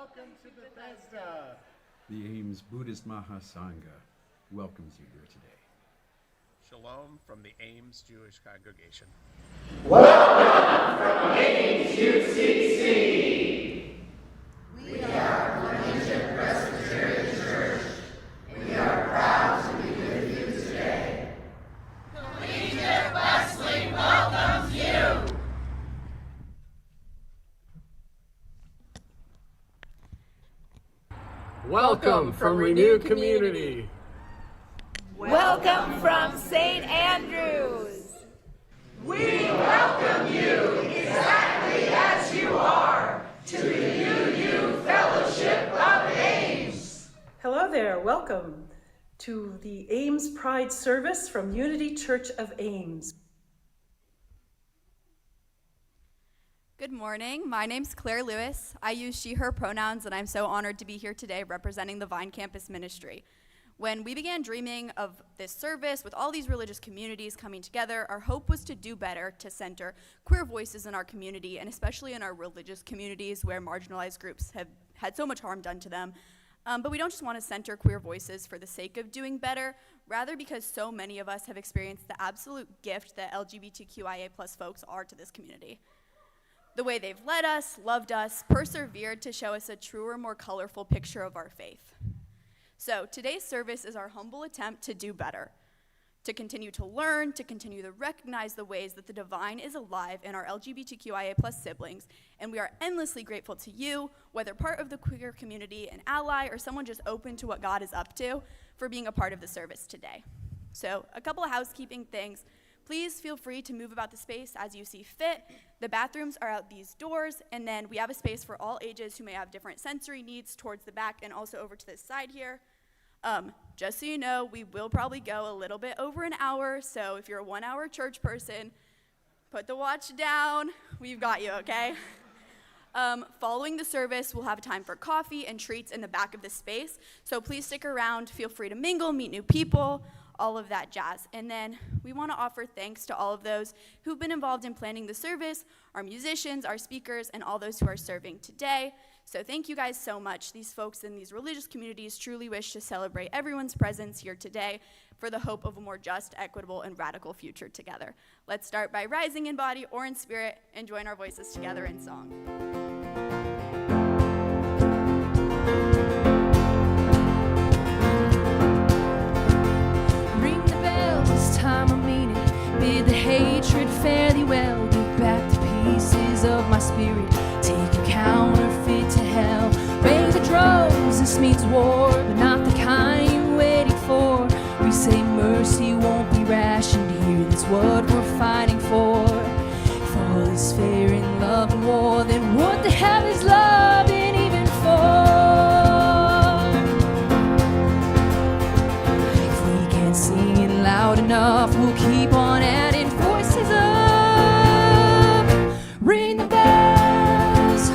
Welcome to Bethesda. The Ames Buddhist Mahasangha welcomes you here today. Shalom from the Ames Jewish Congregation. Welcome from Ames UCC. We are Collegiate Presbyterian Church, and we are proud to be with you today. Collegiate Wesley welcomes you. Welcome from Renew Community. Welcome from St. Andrews. We welcome you exactly as you are to the UU Fellowship of Ames. Hello there, welcome to the Ames Pride service from Unity Church of Ames. Good morning, my name's Claire Lewis. I use she, her pronouns, and I'm so honored to be here today representing the Vine Campus Ministry. When we began dreaming of this service with all these religious communities coming together, our hope was to do better to center queer voices in our community, and especially in our religious communities where marginalized groups have had so much harm done to them. But we don't just want to center queer voices for the sake of doing better, rather because so many of us have experienced the absolute gift that LGBTQIA+ folks are to this community. The way they've led us, loved us, persevered to show us a truer, more colorful picture of our faith. So today's service is our humble attempt to do better, to continue to learn, to continue to recognize the ways that the divine is alive in our LGBTQIA+ siblings, and we are endlessly grateful to you, whether part of the queer community, an ally, or someone just open to what God is up to, for being a part of the service today. So a couple of housekeeping things. Please feel free to move about the space as you see fit. The bathrooms are out these doors, and then we have a space for all ages who may have different sensory needs towards the back and also over to this side here. Just so you know, we will probably go a little bit over an hour, so if you're a 1 hour church person, put the watch down. We've got you, okay? Following the service, we'll have time for coffee and treats in the back of the space, so please stick around. Feel free to mingle, meet new people, all of that jazz. And then we want to offer thanks to all of those who've been involved in planning the service, our musicians, our speakers, and all those who are serving today. So thank you guys so much. These folks in these religious communities truly wish to celebrate everyone's presence here today for the hope of a more just, equitable, and radical future together. Let's start by rising in body or in spirit and join our voices together in song. Time I mean it, bid the hatred fairly well, give back the pieces of my spirit, take a counterfeit to hell, bang the drums, this means war, but not the kind you're waiting for, we say mercy won't be rationed here, that's what we're fighting for, if all is fair in love and war, then what the hell is love and even for? Sing it loud enough, we'll keep on adding voices up. Ring the bells,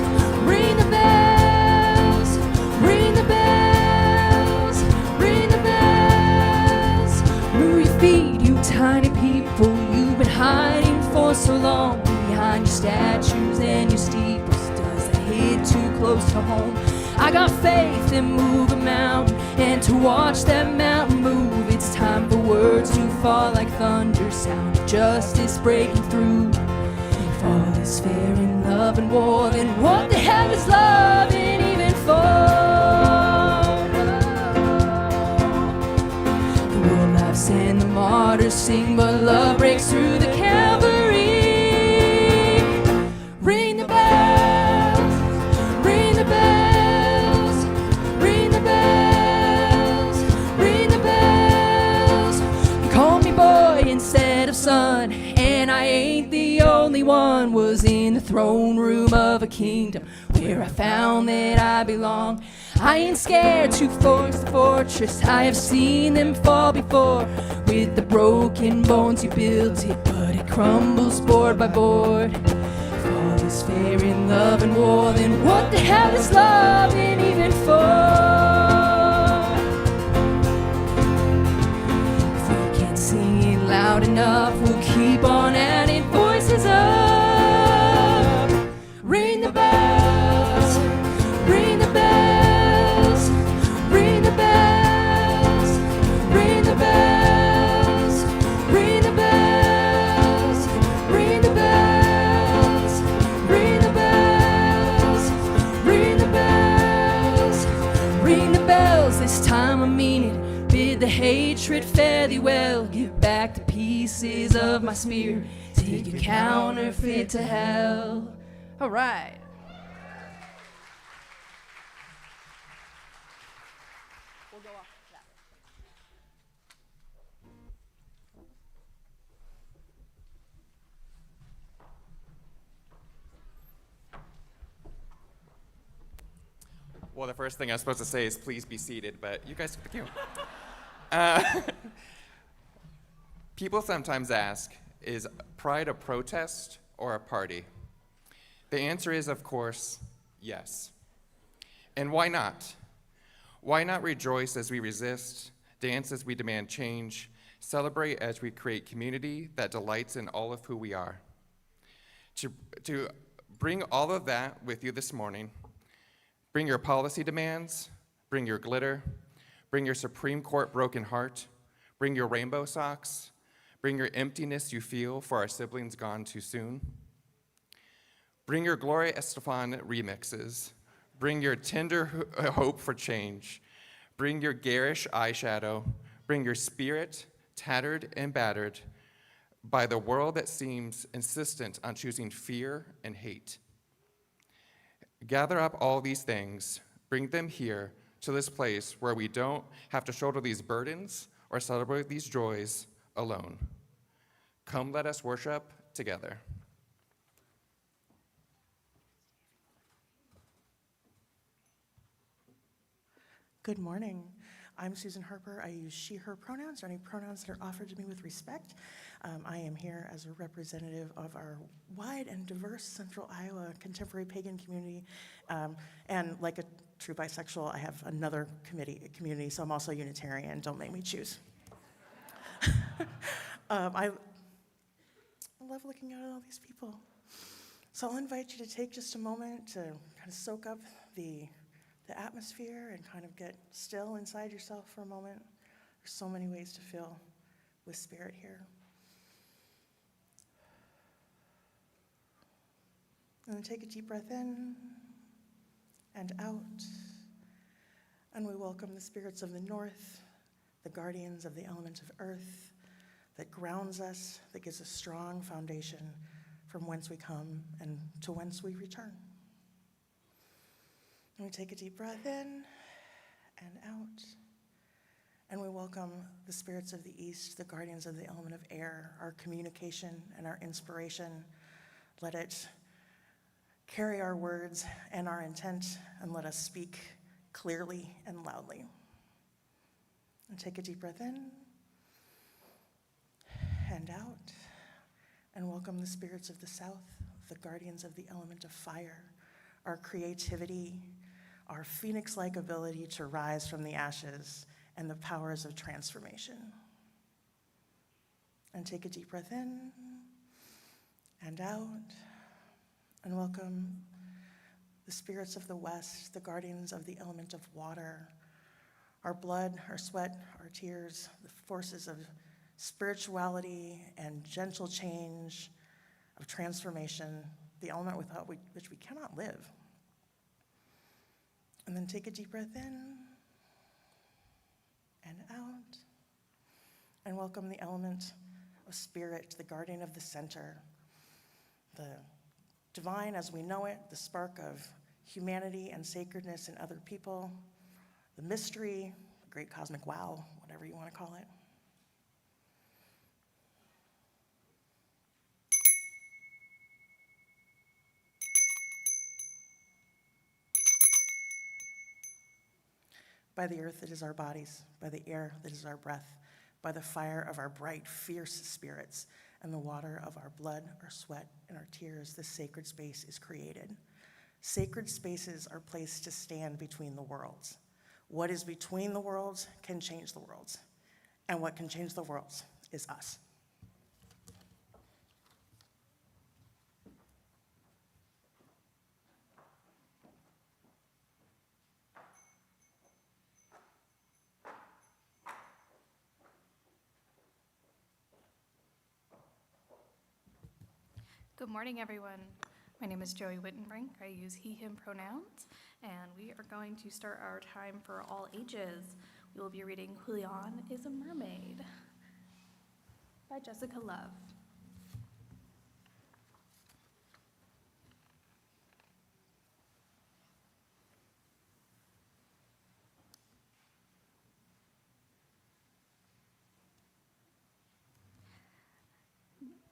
ring the bells, ring the bells, ring the bells. Move your feet, you tiny people, you've been hiding for so long behind your statues and your steeples. Does that hit too close to home? I got faith to move a mountain and to watch that mountain move. It's time for words to fall like thunder, sound of justice breaking through. If all is fair in love and war, then what the hell is love and even for? The world laughs and the martyrs sing, but love breaks through the Calvary. Ring the bells, ring the bells. Instead of son, and I ain't the only one, was in the throne room of a kingdom where I found that I belong. I ain't scared to force the fortress, I have seen them fall before. With the broken bones you built it, but it crumbles board by board. If all is fair in love and war, then what the hell is love and even for? Loud enough, we'll keep on adding voices up. Ring the bells, ring the bells. the hatred, fare thee well. Give back the pieces of my spear. Take your counterfeit to hell. All right. We'll go off that. Well, the first thing I was supposed to say is please be seated, but you guys took the cue. People sometimes ask, is Pride a protest or a party? The answer is, of course, yes. And why not? Why not rejoice as we resist, dance as we demand change, celebrate as we create community that delights in all of who we are? To bring all of that with you this morning, bring your policy demands, bring your glitter, bring your Supreme Court broken heart, bring your rainbow socks, bring your emptiness you feel for our siblings gone too soon. Bring your Gloria Estefan remixes, bring your tender hope for change, bring your garish eyeshadow, bring your spirit, tattered and battered by the world that seems insistent on choosing fear and hate. Gather up all these things, bring them here to this place where we don't have to shoulder these burdens or celebrate these joys alone. Come, let us worship together. Good morning. I'm Susan Harper. I use she, her pronouns, or any pronouns that are offered to me with respect. I am here as a representative of our wide and diverse Central Iowa contemporary pagan community. And like a true bisexual, I have another community, so I'm also Unitarian. Don't make me choose. I love looking at all these people. So I'll invite you to take just a moment to kind of soak up the atmosphere and kind of get still inside yourself for a moment. There's so many ways to feel with spirit here. And then take a deep breath in and out. And we welcome the spirits of the north, the guardians of the element of earth, that grounds us, that gives a strong foundation from whence we come and to whence we return. And we take a deep breath in and out. And we welcome the spirits of the east, the guardians of the element of air, our communication and our inspiration. Let it carry our words and our intent, and let us speak clearly and loudly. And take a deep breath in and out. And welcome the spirits of the south, the guardians of the element of fire, our creativity, our phoenix-like ability to rise from the ashes, and the powers of transformation. And take a deep breath in and out, and welcome the spirits of the west, the guardians of the element of water, our blood, our sweat, our tears, the forces of spirituality and gentle change, of transformation, the element without which we cannot live. And then take a deep breath in and out, and welcome the element of spirit, the guardian of the center, the divine as we know it, the spark of humanity and sacredness in other people, the mystery, the great cosmic wow, whatever you want to call it. By the earth that is our bodies, by the air that is our breath, by the fire of our bright, fierce spirits, and the water of our blood, our sweat, and our tears, this sacred space is created. Sacred spaces are placed to stand between the worlds. What is between the worlds can change the worlds, and what can change the worlds is us. Good morning, everyone. My name is Joey Wittenbrink. I use he, him pronouns, and we are going to start our time for all ages you will be reading Julian is a Mermaid by Jessica Love.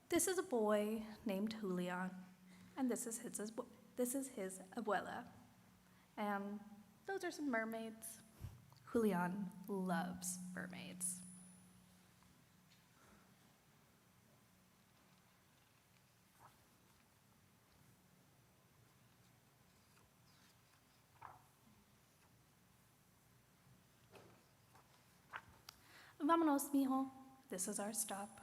This is a boy named Julian, and this is his abuela. And those are some mermaids. Julian loves mermaids. Vámonos, mijo. This is our stop.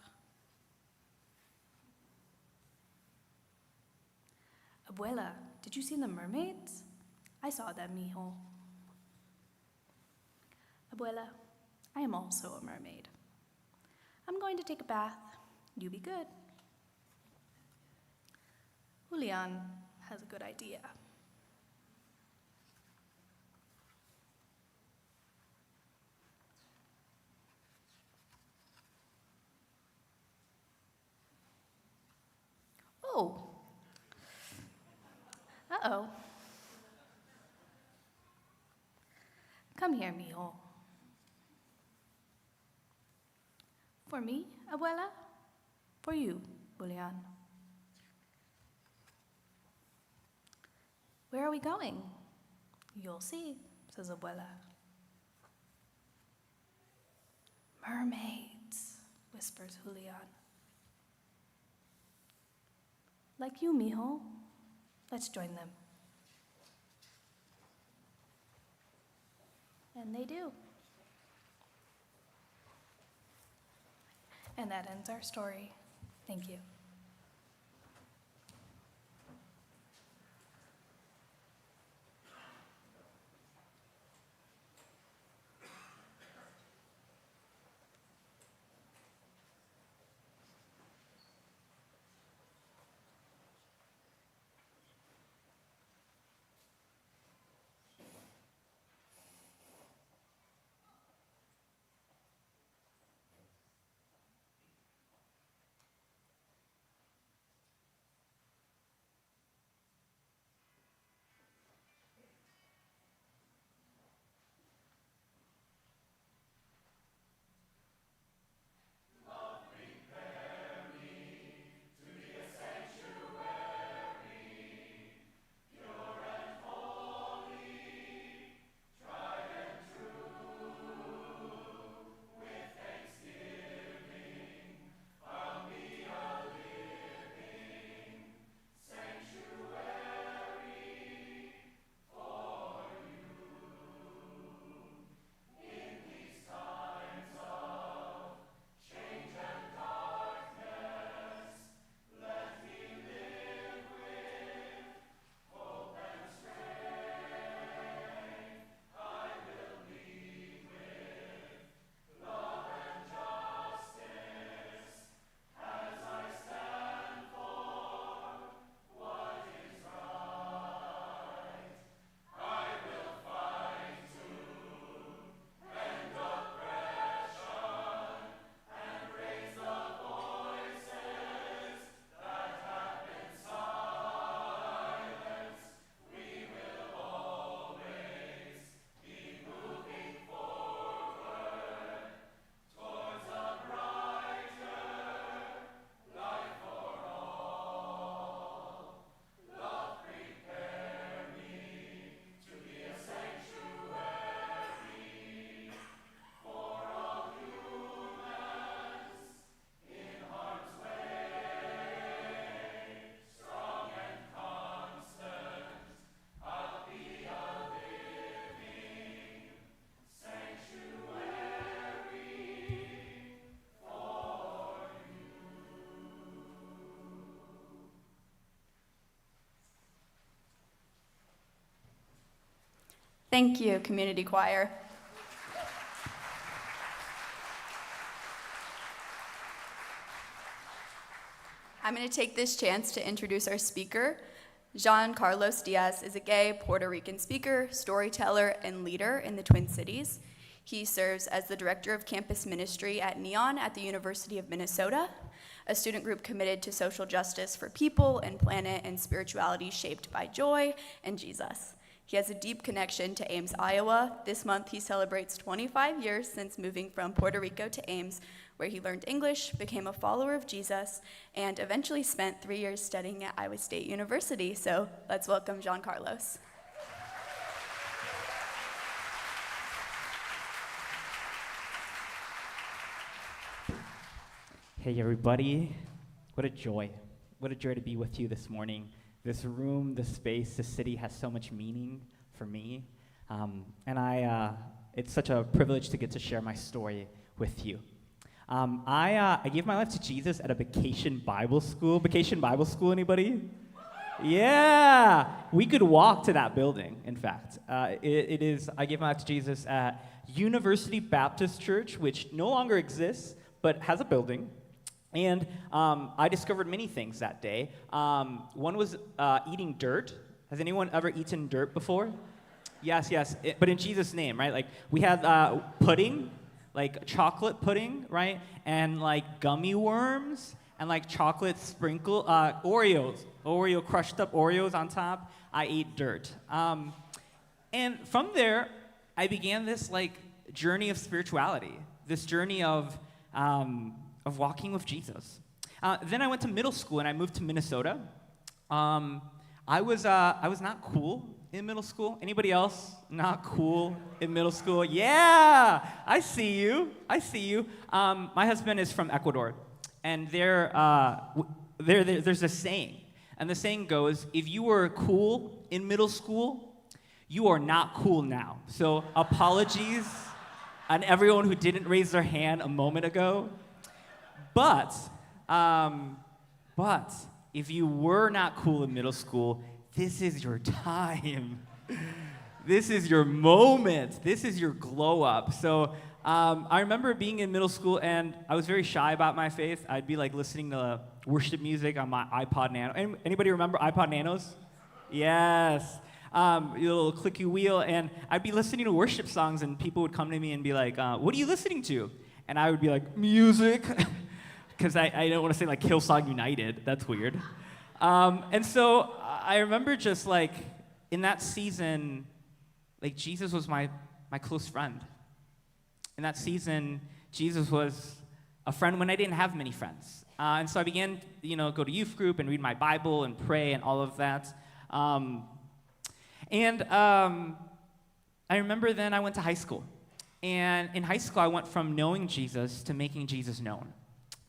Abuela, did you see the mermaids? I saw them, mijo. Abuela, I am also a mermaid. I'm going to take a bath. You be good. Julian has a good idea. Oh. Uh-oh. Come here, mijo. For me, abuela? For you, Julian. Where are we going? You'll see, says abuela. Mermaids, whispers Julian. Like you, mijo. Let's join them. And they do. And that ends our story. Thank you. Thank you, community choir. I'm going to take this chance to introduce our speaker. Jean Carlos Diaz is a gay Puerto Rican speaker, storyteller, and leader in the Twin Cities. He serves as the director of campus ministry at Neon at the University of Minnesota, a student group committed to social justice for people and planet and spirituality shaped by joy and Jesus. He has a deep connection to Ames, Iowa. This month, he celebrates 25 years since moving from Puerto Rico to Ames, where he learned English, became a follower of Jesus, and eventually spent 3 years studying at Iowa State University. So let's welcome Jean Carlos. Hey everybody, what a joy. What a joy to be with you this morning. This room, this space, this city has so much meaning for me. It's such a privilege to get to share my story with you. I gave my life to Jesus at a vacation Bible school. Vacation Bible school, anybody? Yeah, we could walk to that building, in fact. I gave my life to Jesus at University Baptist Church, which no longer exists, but has a building. And I discovered many things that day. One was eating dirt. Has anyone ever eaten dirt before? Yes, but in Jesus' name, right? Like, we had pudding, like chocolate pudding, right? And like gummy worms, and like chocolate sprinkle, Oreo, crushed up Oreos on top. I ate dirt. And from there, I began this like journey of spirituality, this journey of walking with Jesus. Then I went to middle school and I moved to Minnesota. I was not cool in middle school. Anybody else not cool in middle school? Yeah, I see you. My husband is from Ecuador, and there's a saying, and the saying goes, if you were cool in middle school, you are not cool now. So apologies on everyone who didn't raise their hand a moment ago. But if you were not cool in middle school, this is your time. This is your moment. This is your glow up. So I remember being in middle school, and I was very shy about my faith. I'd be like listening to worship music on my iPod Nano. Anybody remember iPod Nanos? Yes. Your little clicky wheel, and I'd be listening to worship songs, and people would come to me and be like, what are you listening to? And I would be like, music. Because I don't want to say like Hillsong United. That's weird. And so I remember just like in that season, like Jesus was my close friend. In that season, Jesus was a friend when I didn't have many friends. And so I began, go to youth group and read my Bible and pray and all of that. I remember then I went to high school. And in high school, I went from knowing Jesus to making Jesus known.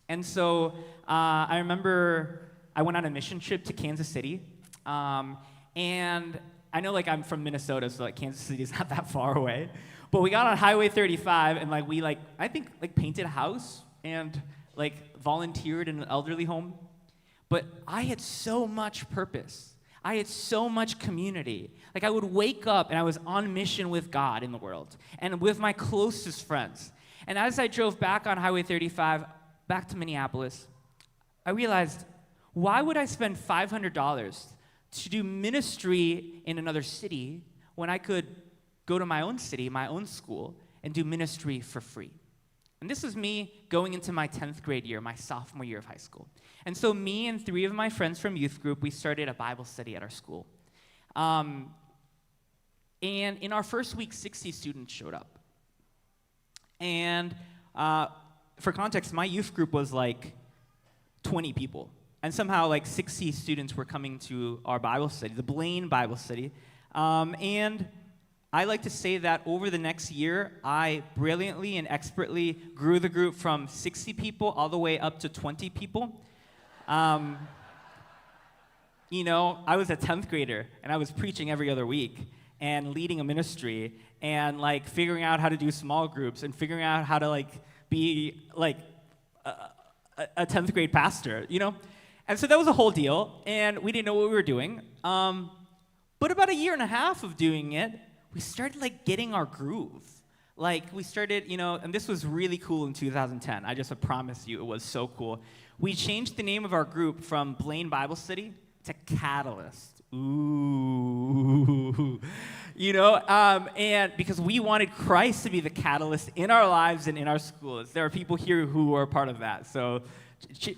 And so I remember I went on a mission trip to Kansas City. And I know, like, I'm from Minnesota, so, like, Kansas City is not that far away. But we got on Highway 35, and, like, we, like, I think, like, painted a house and, like, volunteered in an elderly home. But I had so much purpose. I had so much community. Like, I would wake up, and I was on mission with God in the world and with my closest friends. And as I drove back on Highway 35, back to Minneapolis, I realized, why would I spend $500 to do ministry in another city when I could go to my own city, my own school, and do ministry for free? And this was me going into my 10th grade year, my sophomore year of high school. And so me and 3 of my friends from youth group, we started a Bible study at our school. And in our first week, 60 students showed up. And for context, my youth group was like 20 people. And somehow like 60 students were coming to our Bible study, the Blaine Bible study. And I like to say that over the next year, I brilliantly and expertly grew the group from 60 people all the way up to 20 people. I was a 10th grader, and I was preaching every other week and leading a ministry and like figuring out how to do small groups and figuring out how to like be like a 10th grade pastor, And so that was a whole deal, and we didn't know what we were doing. But about a year and a half of doing it, we started like getting our groove. Like we started, and this was really cool in 2010. I just promise you it was so cool. We changed the name of our group from Blaine Bible Study It's a catalyst. Ooh. And because we wanted Christ to be the catalyst in our lives and in our schools. There are people here who are part of that, so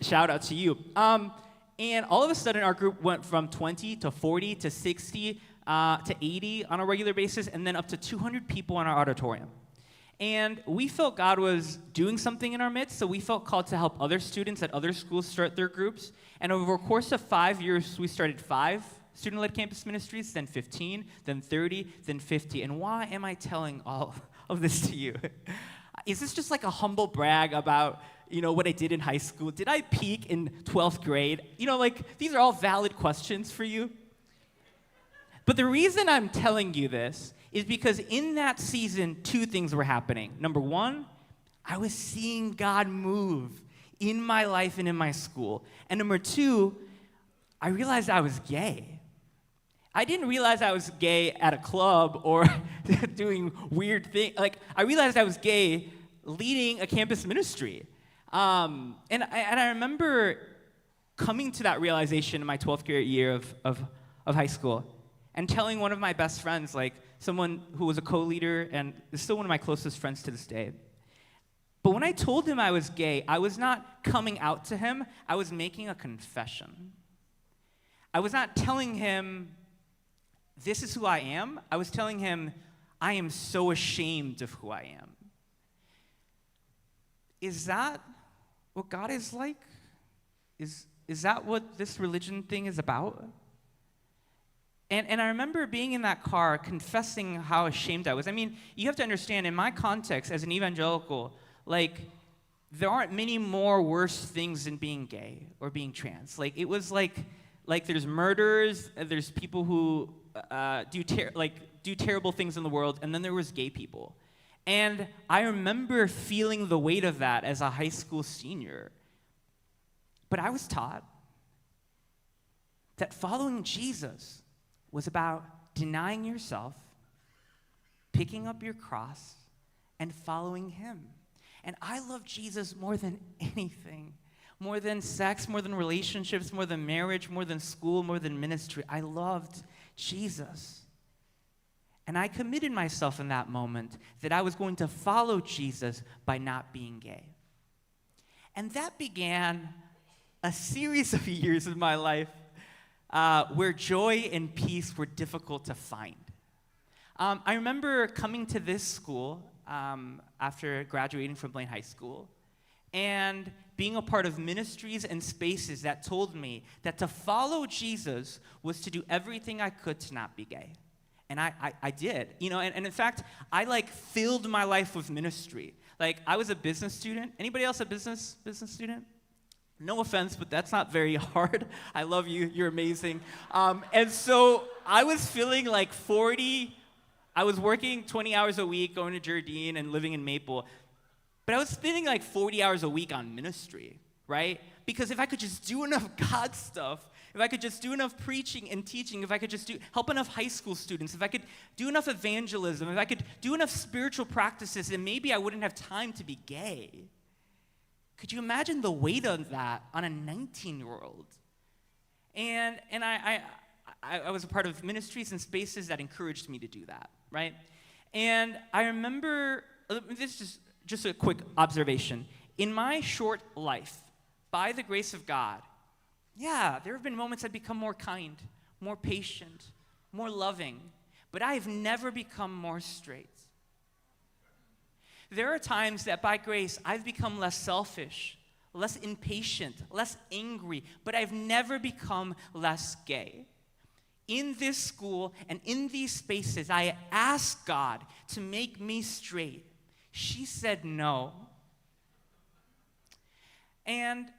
shout out to you. And all of a sudden, our group went from 20 to 40 to 60 to 80 on a regular basis, and then up to 200 people in our auditorium. And we felt God was doing something in our midst, so we felt called to help other students at other schools start their groups. And over a course of 5 years, we started 5 student-led campus ministries, then 15, then 30, then 50. And why am I telling all of this to you? Is this just like a humble brag about, what I did in high school? Did I peak in 12th grade? These are all valid questions for you. But the reason I'm telling you this is because in that season, 2 things were happening. Number 1, I was seeing God move in my life and in my school. And number 2, I realized I was gay. I didn't realize I was gay at a club or doing weird things. I realized I was gay leading a campus ministry. And I remember coming to that realization in my 12th grade year of high school and telling one of my best friends, someone who was a co-leader and is still one of my closest friends to this day. But when I told him I was gay, I was not coming out to him. I was making a confession. I was not telling him, this is who I am. I was telling him, I am so ashamed of who I am. Is that what God is like? Is that what this religion thing is about? And I remember being in that car confessing how ashamed I was. I mean, you have to understand, in my context as an evangelical, there aren't many more worse things than being gay or being trans. It was like there's murderers, there's people who do terrible things in the world, and then there was gay people. And I remember feeling the weight of that as a high school senior. But I was taught that following Jesus was about denying yourself, picking up your cross, and following him. And I love Jesus more than anything, more than sex, more than relationships, more than marriage, more than school, more than ministry. I loved Jesus. And I committed myself in that moment that I was going to follow Jesus by not being gay. And that began a series of years of my life where joy and peace were difficult to find. I remember coming to this school after graduating from Blaine High School and being a part of ministries and spaces that told me that to follow Jesus was to do everything I could to not be gay. And I did, and in fact, I filled my life with ministry. I was a business student. Anybody else a business student? No offense, but that's not very hard. I love you. You're amazing. And so I was feeling 40. I was working 20 hours a week, going to Jardine and living in Maple. But I was spending 40 hours a week on ministry, right? Because if I could just do enough God stuff, if I could just do enough preaching and teaching, if I could just help enough high school students, if I could do enough evangelism, if I could do enough spiritual practices, then maybe I wouldn't have time to be gay. Could you imagine the weight of that on a 19-year-old? And I was a part of ministries and spaces that encouraged me to do that, right? And I remember, this is just a quick observation. In my short life, by the grace of God, there have been moments I've become more kind, more patient, more loving, but I have never become more straight. There are times that by grace, I've become less selfish, less impatient, less angry, but I've never become less gay. In this school and in these spaces, I asked God to make me straight. She said no. And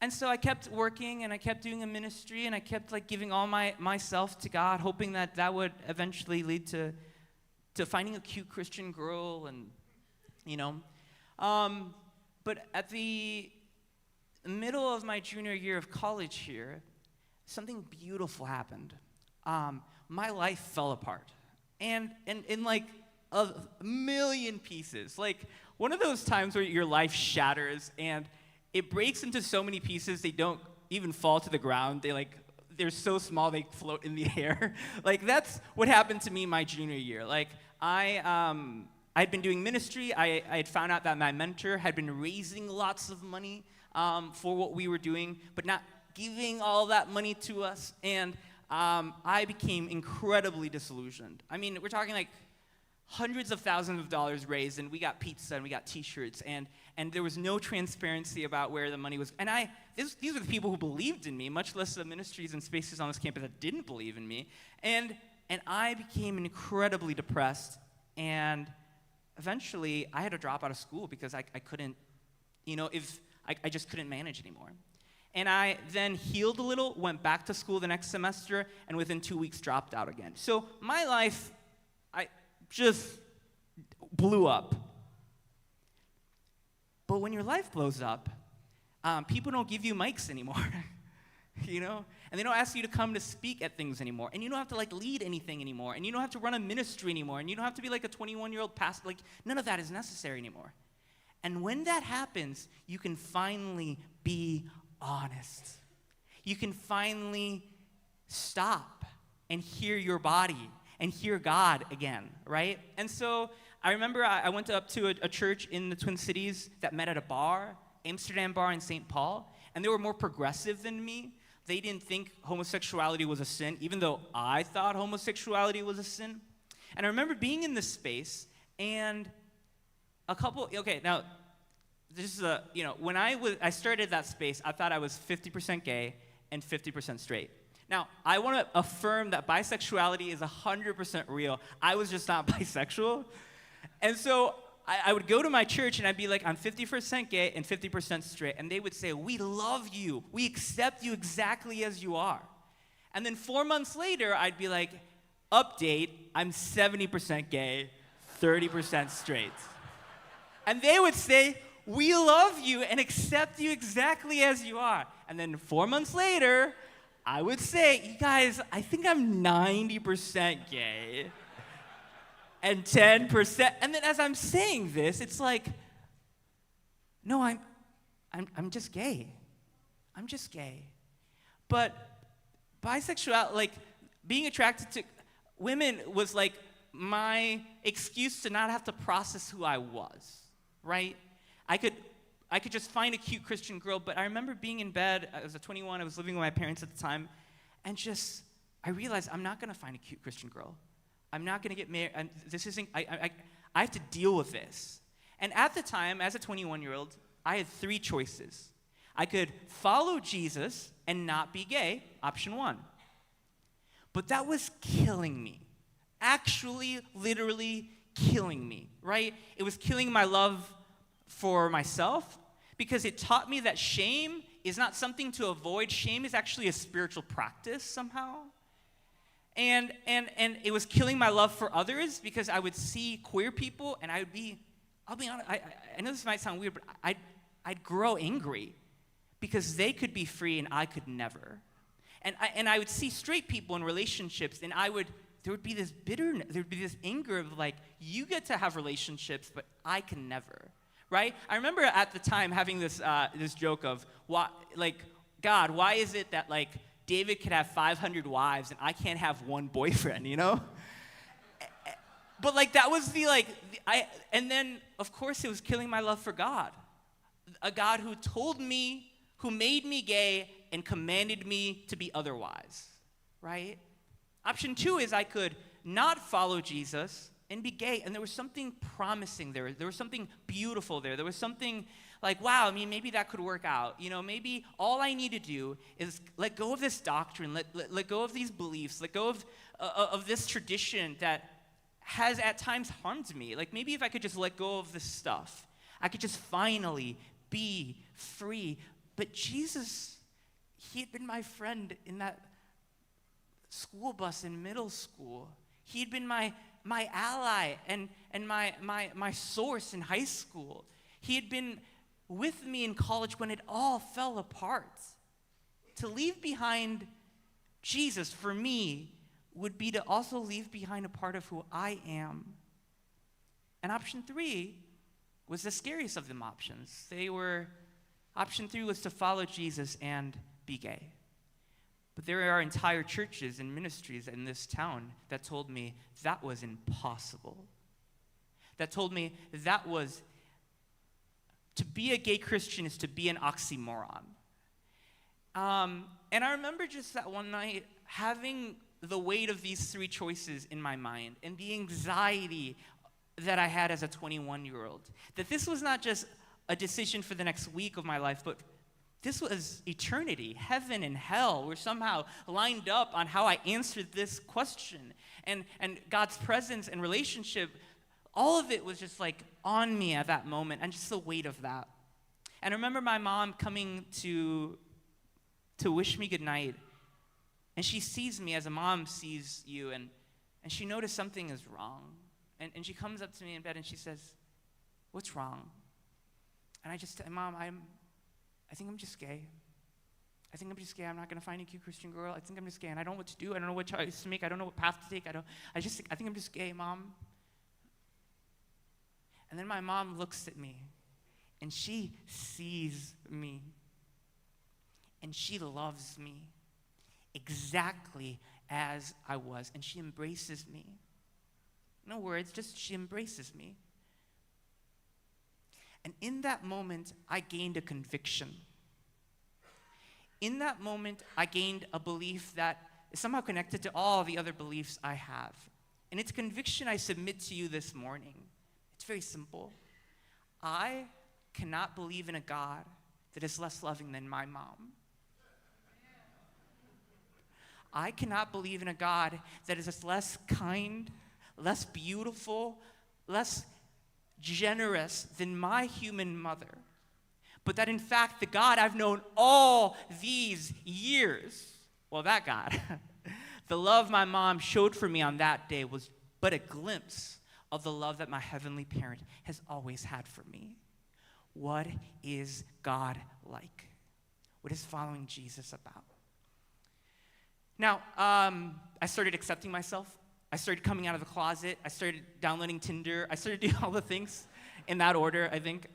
so I kept working, and I kept doing a ministry, and I kept giving all myself to God, hoping that would eventually lead to finding a cute Christian girl, and but at the middle of my junior year of college here, something beautiful happened. My life fell apart, and in a million pieces. One of those times where your life shatters and it breaks into so many pieces they don't even fall to the ground. they're so small they float in the air. Like, that's what happened to me my junior year. Like, I'd been doing ministry. I had found out that my mentor had been raising lots of money for what we were doing, but not giving all that money to us. And I became incredibly disillusioned. I mean, we're talking like hundreds of thousands of dollars raised, and we got pizza and we got T-shirts, and there was no transparency about where the money was. And these were the people who believed in me, much less the ministries and spaces on this campus that didn't believe in me. And I became incredibly depressed, and eventually I had to drop out of school because I couldn't, I just couldn't manage anymore. And I then healed a little, went back to school the next semester, and within 2 weeks dropped out again. So my life, just blew up. But when your life blows up, people don't give you mics anymore, And they don't ask you to come to speak at things anymore. And you don't have to lead anything anymore. And you don't have to run a ministry anymore. And you don't have to be like a 21-year-old pastor. None of that is necessary anymore. And when that happens, you can finally be honest. You can finally stop and hear your body and hear God again, right? And so I remember I went up to a church in the Twin Cities that met at a bar, Amsterdam bar in St. Paul, and they were more progressive than me. They didn't think homosexuality was a sin, even though I thought homosexuality was a sin. And I remember being in this space, and now, this is when I started that space, I thought I was 50% gay and 50% straight. Now, I want to affirm that bisexuality is 100% real. I was just not bisexual. And so I would go to my church and I'd be like, I'm 50% gay and 50% straight. And they would say, we love you. We accept you exactly as you are. And then 4 months later, I'd be like, update, I'm 70% gay, 30% straight. And they would say, we love you and accept you exactly as you are. And then 4 months later, I would say, you guys, I think I'm 90% gay and 10%. And then as I'm saying this, it's like, no, I'm just gay. I'm just gay. But bisexuality, being attracted to women was like my excuse to not have to process who I was, right? I could just find a cute Christian girl, but I remember being in bed, I was 21, I was living with my parents at the time, and I realized I'm not gonna find a cute Christian girl. I'm not gonna get married, and I have to deal with this. And at the time, as a 21-year-old, I had 3 choices. I could follow Jesus and not be gay, option 1. But that was killing me. Actually, literally killing me, right? It was killing my love for myself, because it taught me that shame is not something to avoid. Shame is actually a spiritual practice somehow. And it was killing my love for others, because I would see queer people and I'll be honest, I know this might sound weird, but I'd grow angry because they could be free and I could never. And I would see straight people in relationships, and there would be this bitterness, there would be this anger of you get to have relationships, but I can never. Right? I remember at the time having this joke of, God, why is it that David could have 500 wives and I can't have one boyfriend, But that was and then of course it was killing my love for God, a God who told me, who made me gay and commanded me to be otherwise, right? Option 2 is I could not follow Jesus and be gay, and there was something promising there. There was something beautiful there. There was something wow, maybe that could work out. Maybe all I need to do is let go of this doctrine, let go of these beliefs, let go of this tradition that has at times harmed me. Maybe if I could just let go of this stuff, I could just finally be free. But Jesus, he had been my friend in that school bus in middle school. He had been my ally and my source in high school. He had been with me in college when it all fell apart. To leave behind Jesus for me would be to also leave behind a part of who I am. And option 3 was the scariest of them options. Option 3 was to follow Jesus and be gay. But there are entire churches and ministries in this town that told me that was impossible. That told me that was, to be a gay Christian is to be an oxymoron. And I remember just that one night having the weight of these three choices in my mind and the anxiety that I had as a 21-year-old. That this was not just a decision for the next week of my life, but this was eternity. Heaven and hell were somehow lined up on how I answered this question. And God's presence and relationship, all of it was just like on me at that moment, and just the weight of that. And I remember my mom coming to wish me goodnight, and she sees me as a mom sees you, and she noticed something is wrong. And she comes up to me in bed and she says, "What's wrong?" And I just said, "Mom, I think I'm just gay. I think I'm just gay. I'm not going to find a cute Christian girl. I think I'm just gay, and I don't know what to do. I don't know what choice to make. I don't know what path to take. I think I'm just gay, Mom." And then my mom looks at me, and she sees me, and she loves me exactly as I was, and she embraces me. No words, just she embraces me. And in that moment, I gained a conviction. In that moment, I gained a belief that is somehow connected to all the other beliefs I have. And it's a conviction I submit to you this morning. It's very simple. I cannot believe in a God that is less loving than my mom. I cannot believe in a God that is less kind, less beautiful, less generous than my human mother. But that in fact, the God I've known all these years, well, that God, the love my mom showed for me on that day was but a glimpse of the love that my heavenly parent has always had for me. What is God like? What is following Jesus about? Now, I started accepting myself. I started coming out of the closet. I started downloading Tinder. I started doing all the things in that order, I think.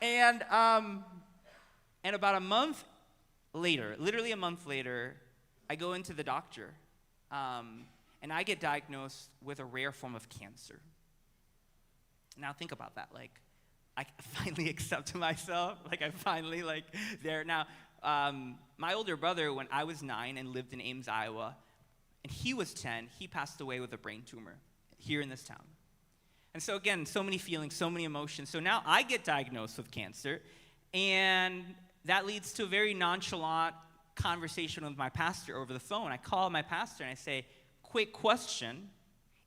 And about a month later, literally a month later, I go into the doctor, and I get diagnosed with a rare form of cancer. Now think about that. Like, I finally accept myself. Like, I finally, there. Now, my older brother, when I was 9 and lived in Ames, Iowa, and he was 10, he passed away with a brain tumor here in this town. And so again, so many feelings, so many emotions. So now I get diagnosed with cancer, and that leads to a very nonchalant conversation with my pastor over the phone. I call my pastor and I say, "Quick question,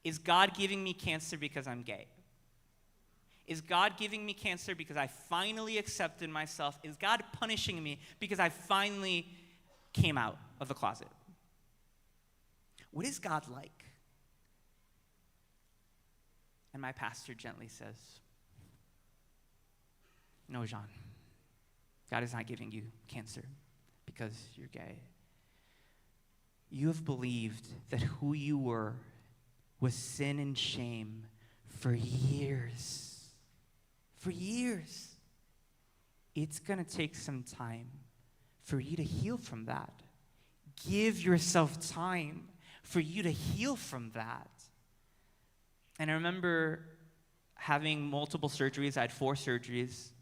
is God giving me cancer because I'm gay? Is God giving me cancer because I finally accepted myself? Is God punishing me because I finally came out of the closet? What is God like?" And my pastor gently says, "No, Jean, God is not giving you cancer because you're gay. You have believed that who you were was sin and shame for years. For years. It's going to take some time for you to heal from that. Give yourself time for you to heal from that." And I remember having multiple surgeries. I had 4 surgeries,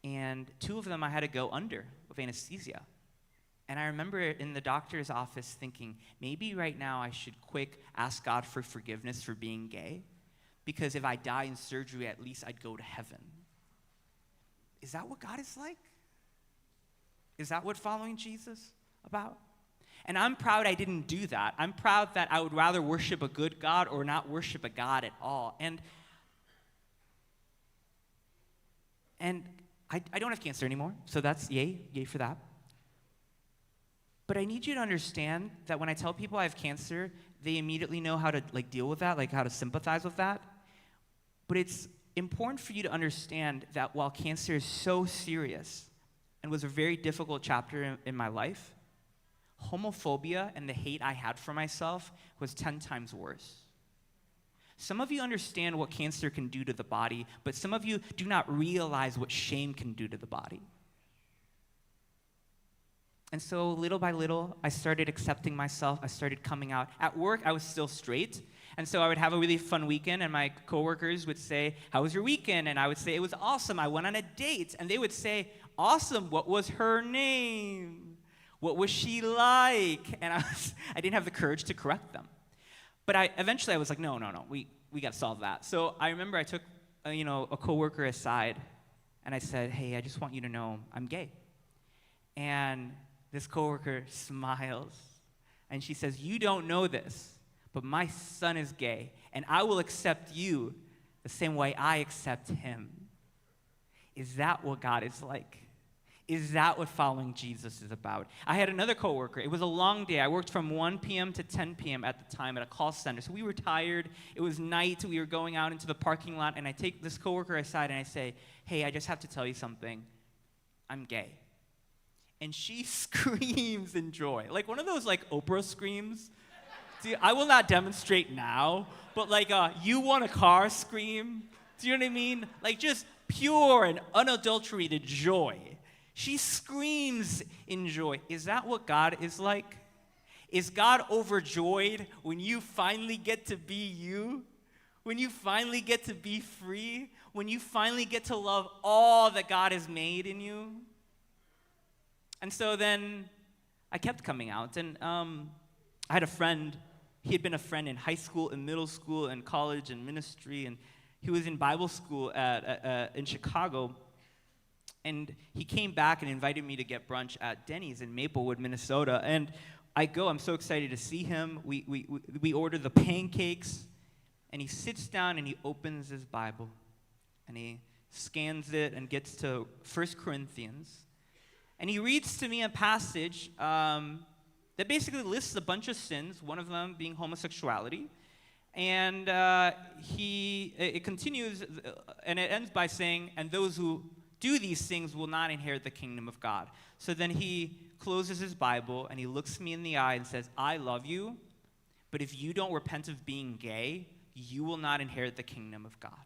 and 2 of them I had to go under with anesthesia. And I remember in the doctor's office thinking, maybe right now I should quick ask God for forgiveness for being gay, because if I die in surgery, at least I'd go to heaven. Is that what God is like? Is that what following Jesus about? And I'm proud I didn't do that. I'm proud that I would rather worship a good God or not worship a God at all. And I don't have cancer anymore, so that's yay for that. But I need you to understand that when I tell people I have cancer, they immediately know how to deal with that, how to sympathize with that. But it's important for you to understand that while cancer is so serious and was a very difficult chapter in my life, homophobia and the hate I had for myself was 10 times worse. Some of you understand what cancer can do to the body, but some of you do not realize what shame can do to the body. And so little by little, I started accepting myself. I started coming out. At work, I was still straight. And so I would have a really fun weekend, and my coworkers would say, "How was your weekend?" And I would say, "It was awesome. I went on a date." And they would say, "Awesome. What was her name? What was she like?" And I didn't have the courage to correct them. But eventually I was like, no, we got to solve that. So I remember I took a coworker aside, and I said, "Hey, I just want you to know I'm gay." And this coworker smiles, and she says, "You don't know this, but my son is gay, and I will accept you the same way I accept him." Is that what God is like? Is that what following Jesus is about? I had another coworker. It was a long day. I worked from 1 p.m. to 10 p.m. at the time at a call center. So we were tired. It was night. We were going out into the parking lot, and I take this coworker aside, and I say, "Hey, I just have to tell you something. I'm gay." And she screams in joy. Like one of those Oprah screams. See, I will not demonstrate now, but you want a car scream. Do you know what I mean? Just pure and unadulterated joy. She screams in joy. Is that what God is like? Is God overjoyed when you finally get to be you? When you finally get to be free? When you finally get to love all that God has made in you? And so then I kept coming out. And I had a friend. He had been a friend in high school, in middle school, in college, in ministry. And he was in Bible school in Chicago. And he came back and invited me to get brunch at Denny's in Maplewood, Minnesota. And I go, I'm so excited to see him. We order the pancakes, and he sits down and he opens his Bible, and he scans it and gets to 1 Corinthians. And he reads to me a passage that basically lists a bunch of sins, one of them being homosexuality. And it continues, and it ends by saying, "And those who do these things will not inherit the kingdom of God." So then he closes his Bible and he looks me in the eye and says, "I love you, but if you don't repent of being gay, you will not inherit the kingdom of God."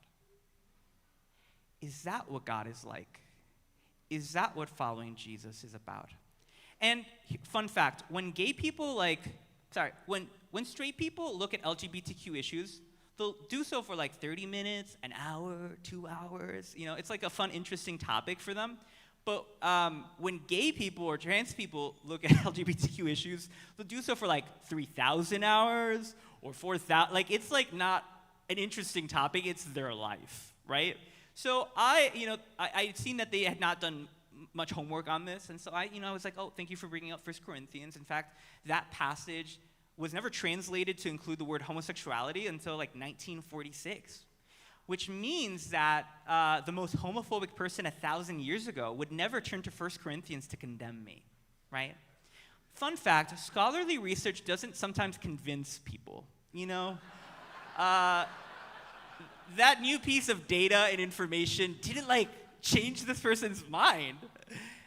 Is that what God is like? Is that what following Jesus is about? And fun fact, when gay people when straight people look at LGBTQ issues, they'll do so for 30 minutes, an hour, 2 hours. It's a fun, interesting topic for them. But when gay people or trans people look at LGBTQ issues, they'll do so for 3,000 hours or 4,000. It's not an interesting topic. It's their life, right? So I'd seen that they had not done much homework on this, and so I was like, "Oh, thank you for bringing up 1 Corinthians." In fact, that passage was never translated to include the word homosexuality until 1946, which means that the most homophobic person 1,000 years ago would never turn to 1 Corinthians to condemn me, right? Fun fact, scholarly research doesn't sometimes convince people, that new piece of data and information didn't change this person's mind.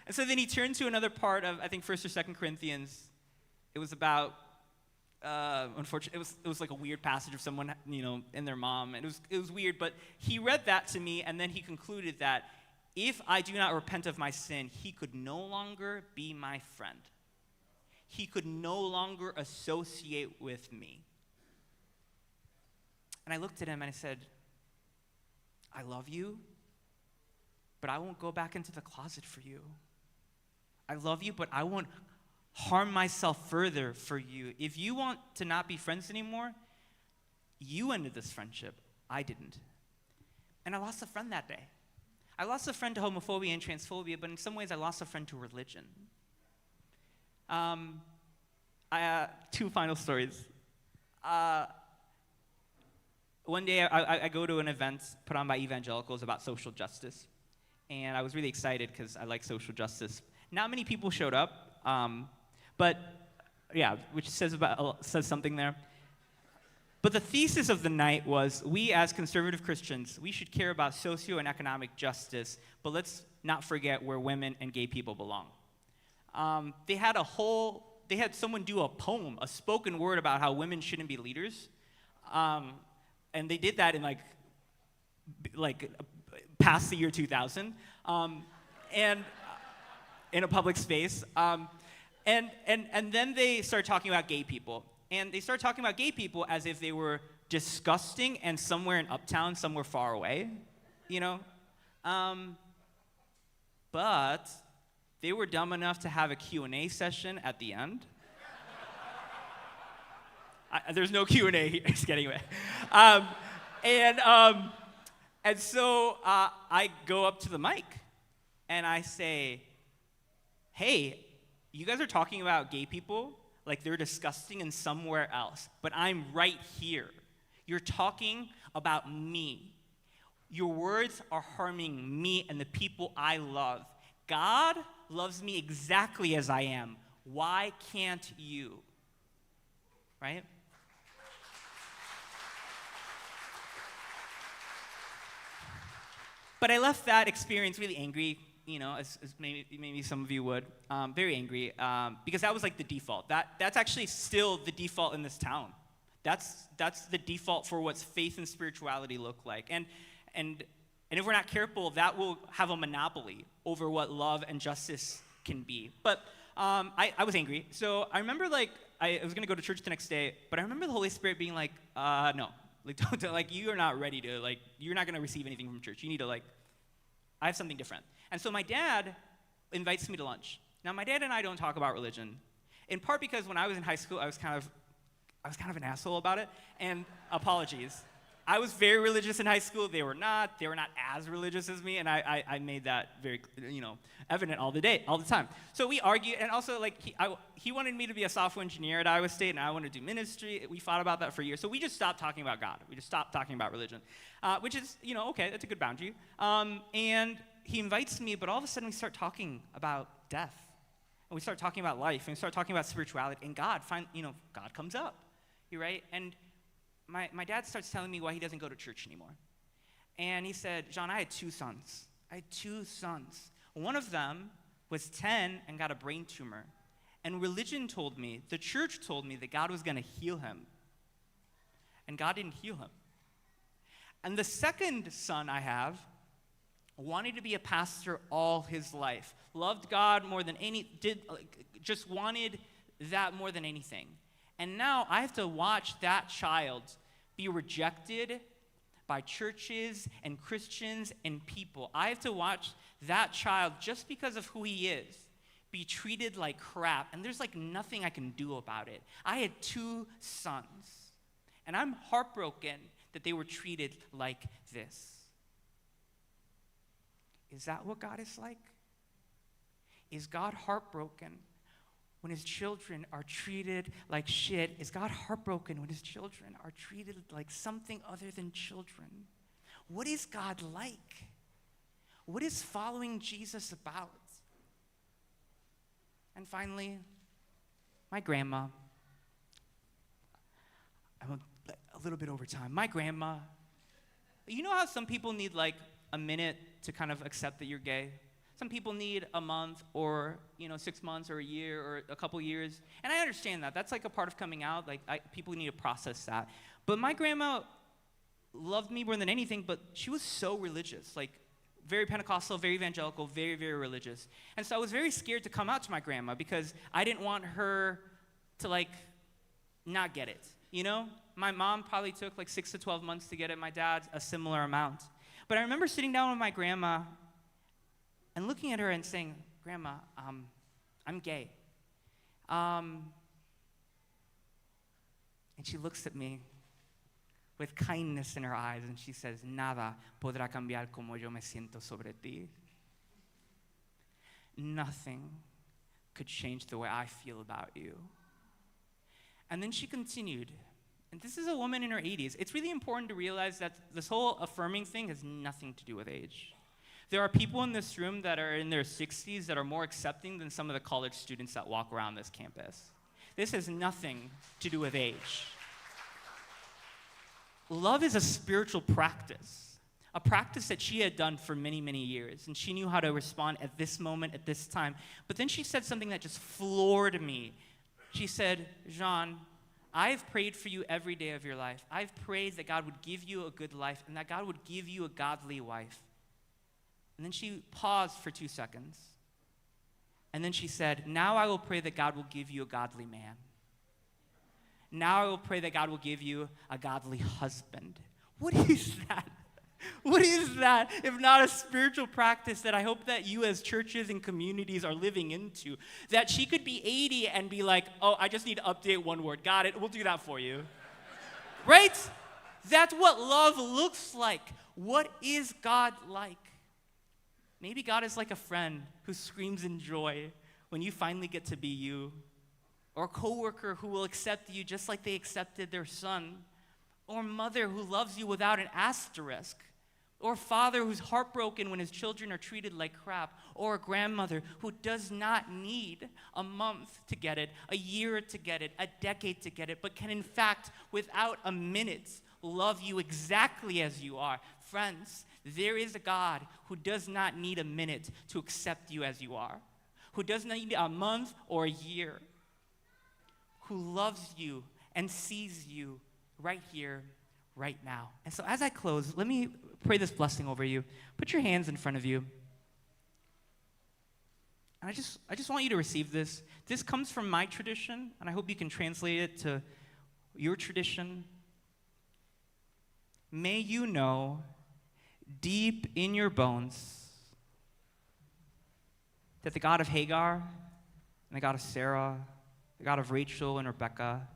And so then he turned to another part of, I think, 1st or 2nd Corinthians. It was about unfortunately, it was a weird passage of someone, and their mom, and it was weird, but he read that to me, and then he concluded that if I do not repent of my sin, he could no longer be my friend. He could no longer associate with me. And I looked at him and I said, "I love you, but I won't go back into the closet for you. I love you, but I won't harm myself further for you. If you want to not be friends anymore, you ended this friendship. I didn't." And I lost a friend that day. I lost a friend to homophobia and transphobia, but in some ways I lost a friend to religion. Two final stories. One day I go to an event put on by evangelicals about social justice, and I was really excited because I like social justice. Not many people showed up, but yeah, which says something there. But the thesis of the night was, we as conservative Christians, we should care about socio and economic justice, but let's not forget where women and gay people belong. They had someone do a poem, a spoken word about how women shouldn't be leaders. And they did that in past the year 2000, and in a public space. And then they start talking about gay people. And they start talking about gay people as if they were disgusting and somewhere in Uptown, somewhere far away, you know? But they were dumb enough to have a Q&A session at the end. There's no Q&A here, just kidding. And so I go up to the mic and I say, hey, you guys are talking about gay people like they're disgusting and somewhere else, but I'm right here. You're talking about me. Your words are harming me and the people I love. God loves me exactly as I am. Why can't you? Right? But I left that experience really angry, you know, as maybe some of you would, very angry, because that was like the default. That's actually still the default in this town. That's the default for what's faith and spirituality look like. And if we're not careful, that will have a monopoly over what love and justice can be. But I was angry. So I remember I was gonna go to church the next day, but I remember the Holy Spirit being like, no. Like, you are not ready to, you're not going to receive anything from church. You need to, I have something different. And so my dad invites me to lunch. Now, my dad and I don't talk about religion, in part because when I was in high school, I was kind of an asshole about it, and apologies. I was very religious in high school. They were not as religious as me, and I made that very, evident all the time. So we argued, and also he wanted me to be a software engineer at Iowa State, and I wanted to do ministry. We fought about that for years. So we just stopped talking about God. We just stopped talking about religion, which is, okay, that's a good boundary. And he invites me, but all of a sudden we start talking about death, and we start talking about life, and we start talking about spirituality, and God comes up, you're right, and my dad starts telling me why he doesn't go to church anymore. And he said, John, I had two sons. One of them was 10 and got a brain tumor. And religion told me, the church told me that God was going to heal him. And God didn't heal him. And the second son I have wanted to be a pastor all his life. Loved God more than just wanted that more than anything. And now I have to watch that child be rejected by churches and Christians and people. I have to watch that child, just because of who he is, be treated like crap. And there's nothing I can do about it. I had two sons. And I'm heartbroken that they were treated like this. Is that what God is like? Is God heartbroken when his children are treated like shit? Is God heartbroken when his children are treated like something other than children? What is God like? What is following Jesus about? And finally, my grandma. I'm a little bit over time. My grandma. You know how some people need a minute to kind of accept that you're gay? Some people need a month or 6 months or a year or a couple years. And I understand that. That's a part of coming out. People need to process that. But my grandma loved me more than anything, but she was so religious, very Pentecostal, very evangelical, very, very religious. And so I was very scared to come out to my grandma because I didn't want her to not get it, My mom probably took 6 to 12 months to get it. My dad, a similar amount. But I remember sitting down with my grandma and looking at her and saying, Grandma, I'm gay. And she looks at me with kindness in her eyes, and she says, Nada podrá cambiar como yo me siento sobre ti. Nothing could change the way I feel about you. And then she continued, and this is a woman in her 80s. It's really important to realize that this whole affirming thing has nothing to do with age. There are people in this room that are in their 60s that are more accepting than some of the college students that walk around this campus. This has nothing to do with age. Love is a spiritual practice, a practice that she had done for many, many years, and she knew how to respond at this moment, at this time. But then she said something that just floored me. She said, Jean, I've prayed for you every day of your life. I've prayed that God would give you a good life and that God would give you a godly wife. And then she paused for 2 seconds. And then she said, now I will pray that God will give you a godly man. Now I will pray that God will give you a godly husband. What is that? What is that if not a spiritual practice that I hope that you as churches and communities are living into? That she could be 80 and be like, oh, I just need to update one word. Got it. We'll do that for you. Right? That's what love looks like. What is God like? Maybe God is like a friend who screams in joy when you finally get to be you. Or a coworker who will accept you just like they accepted their son. Or a mother who loves you without an asterisk. Or a father who's heartbroken when his children are treated like crap. Or a grandmother who does not need a month to get it, a year to get it, a decade to get it, but can in fact, without a minute, love you exactly as you are. Friends, there is a God who does not need a minute to accept you as you are. Who does not need a month or a year. Who loves you and sees you right here, right now. And so as I close, let me pray this blessing over you. Put your hands in front of you. And I just want you to receive this. This comes from my tradition, and I hope you can translate it to your tradition. May you know deep in your bones that the God of Hagar and the God of Sarah, the God of Rachel and Rebekah,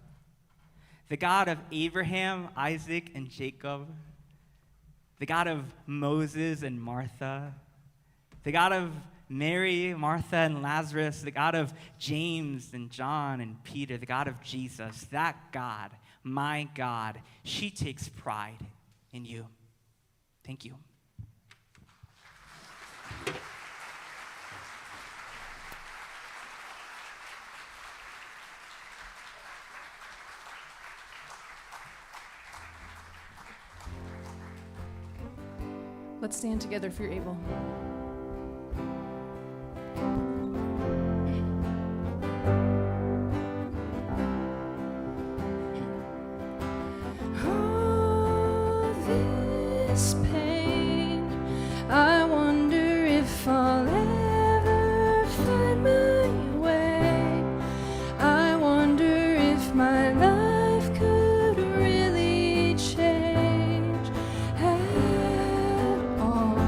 the God of Abraham, Isaac, and Jacob, the God of Moses and Martha, the God of Mary, Martha, and Lazarus, the God of James and John and Peter, the God of Jesus, that God, my God, she takes pride in you. Thank you. Let's stand together if you're able. All this pain, I wonder if I'll ever find my way. I wonder if my life could really change at all.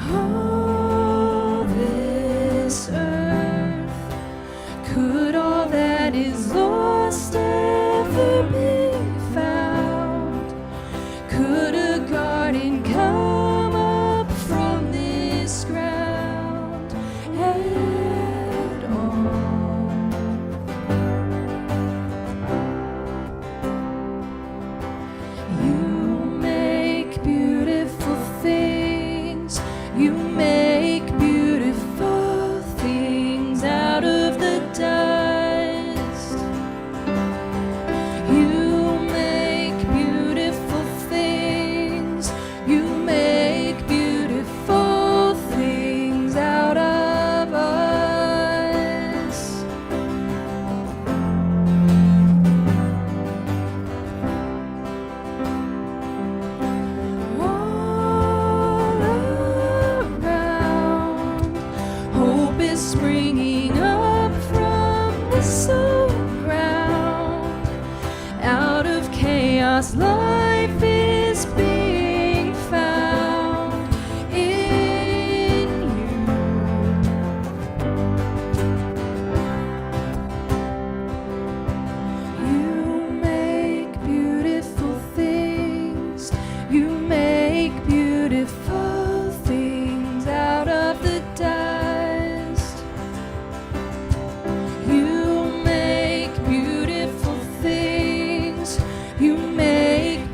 All this earth, could all that is lost ever be found? Could a garden come up from this ground at all? You make beautiful things. You make beautiful things out of the dust. You make beautiful things. You make beautiful things out of us. All around, hope is springing up from the soul ground. Out of chaos, life is being found in you. You make beautiful things. You make beautiful things out of the dust. You make beautiful things. You make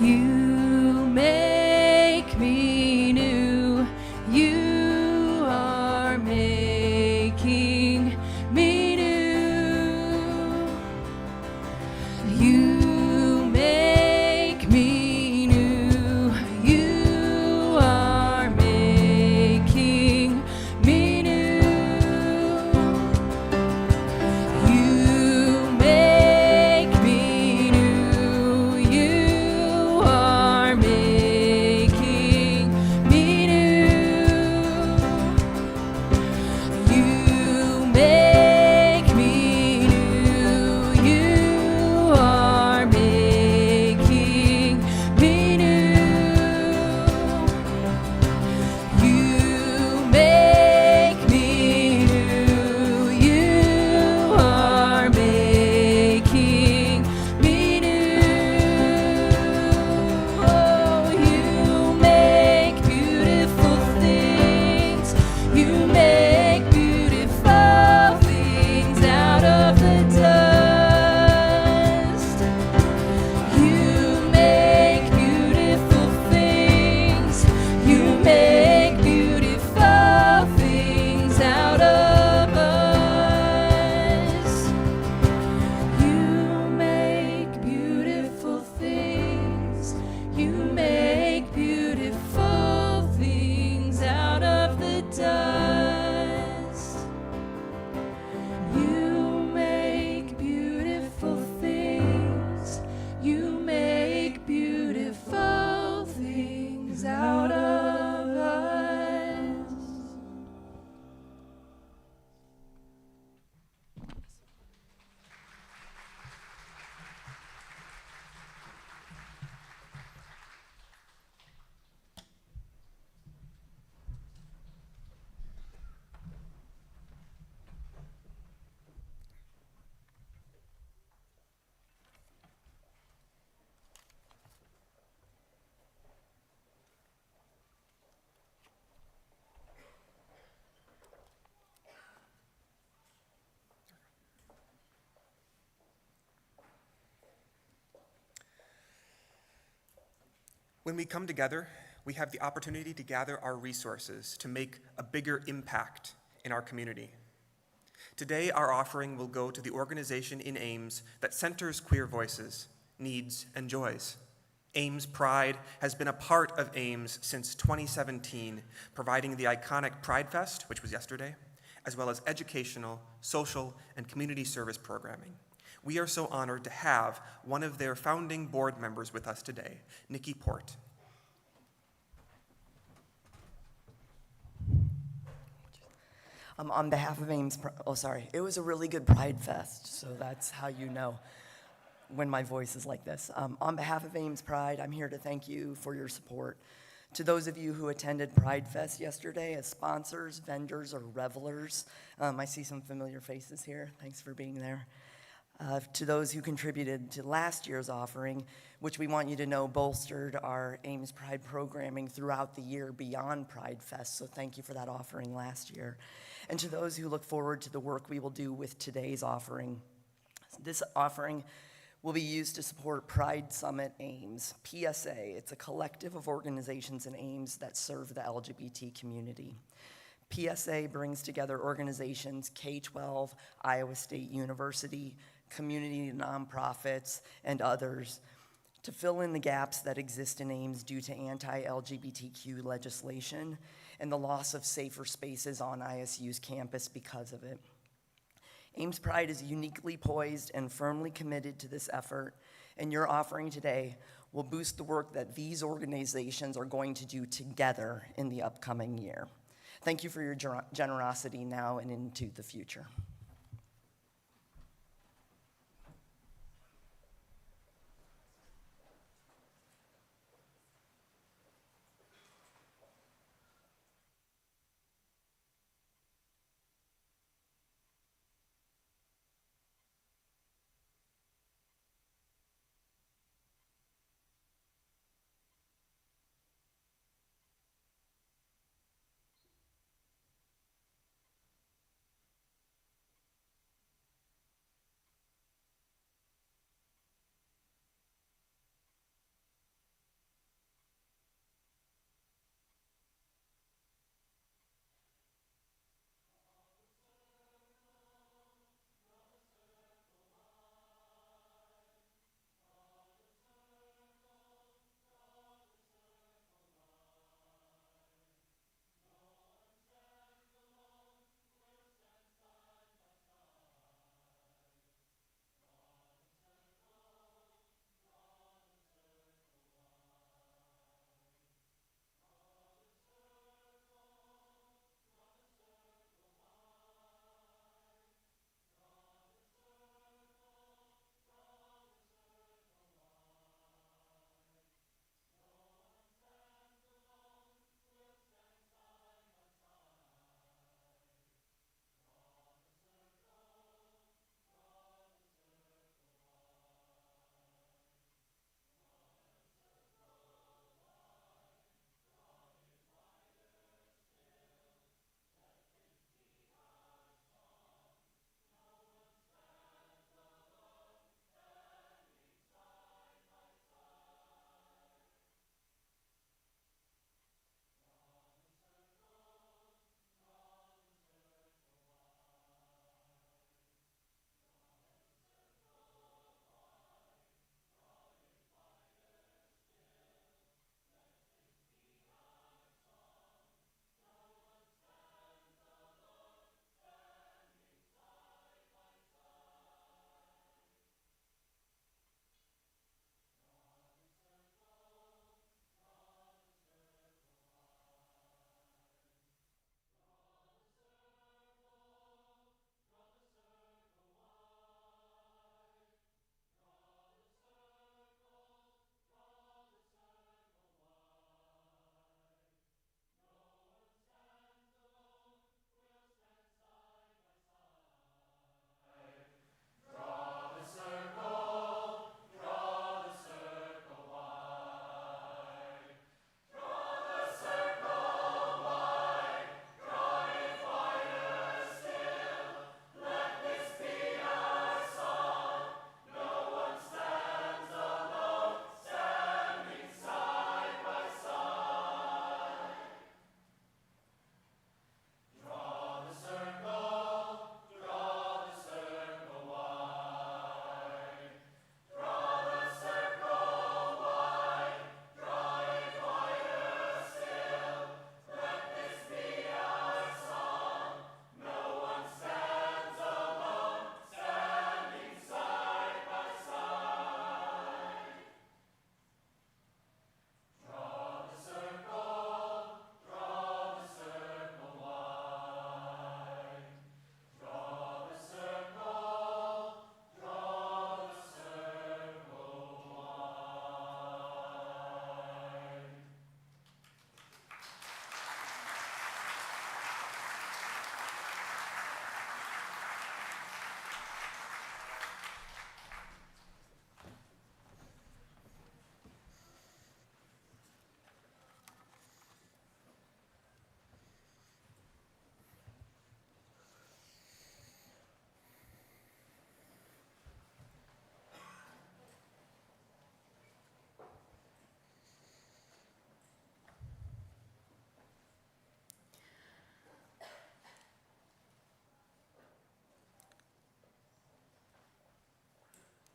You make me new. You are making me new. You make me new. You are making me new. You make me new. You are making me new. You make me new. You are making me new. You make me new. You are making me new. Oh, you make beautiful things. You make beautiful things out of the dust. You make beautiful things. You make beautiful things out of us. You make beautiful things. You make beautiful things out of the dust. You make beautiful things. You make beautiful things out of us. When we come together, we have the opportunity to gather our resources to make a bigger impact in our community. Today, our offering will go to the organization in Ames that centers queer voices, needs, and joys. Ames Pride has been a part of Ames since 2017, providing the iconic Pride Fest, which was yesterday, as well as educational, social, and community service programming. We are so honored to have one of their founding board members with us today, Nikki Port. On behalf of Ames, it was a really good Pride Fest, so that's how you know when my voice is like this. On behalf of Ames Pride, I'm here to thank you for your support. To those of you who attended Pride Fest yesterday as sponsors, vendors, or revelers, I see some familiar faces here. Thanks for being there. To those who contributed to last year's offering, which we want you to know bolstered our Ames Pride programming throughout the year beyond Pride Fest, so thank you for that offering last year. And to those who look forward to the work we will do with today's offering. This offering will be used to support Pride Summit Ames, PSA. It's a collective of organizations in Ames that serve the LGBT community. PSA brings together organizations K-12, Iowa State University, community nonprofits, and others to fill in the gaps that exist in Ames due to anti-LGBTQ legislation and the loss of safer spaces on ISU's campus because of it. Ames Pride is uniquely poised and firmly committed to this effort, and your offering today will boost the work that these organizations are going to do together in the upcoming year. Thank you for your generosity now and into the future.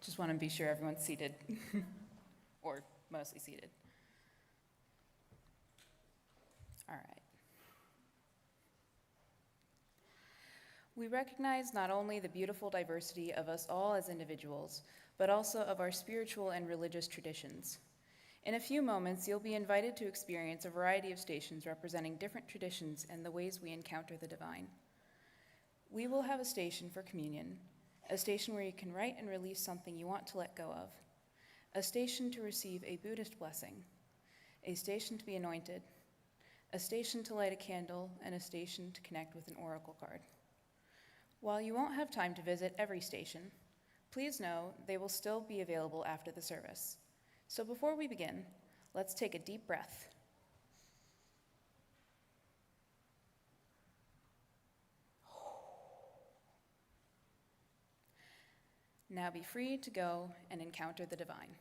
Just want to be sure everyone's seated, or mostly seated. All right. We recognize not only the beautiful diversity of us all as individuals, but also of our spiritual and religious traditions. In a few moments, you'll be invited to experience a variety of stations representing different traditions and the ways we encounter the divine. We will have a station for communion, a station where you can write and release something you want to let go of, a station to receive a Buddhist blessing, a station to be anointed, a station to light a candle, and a station to connect with an oracle card. While you won't have time to visit every station, please know they will still be available after the service. So before we begin, let's take a deep breath. Now be free to go and encounter the divine.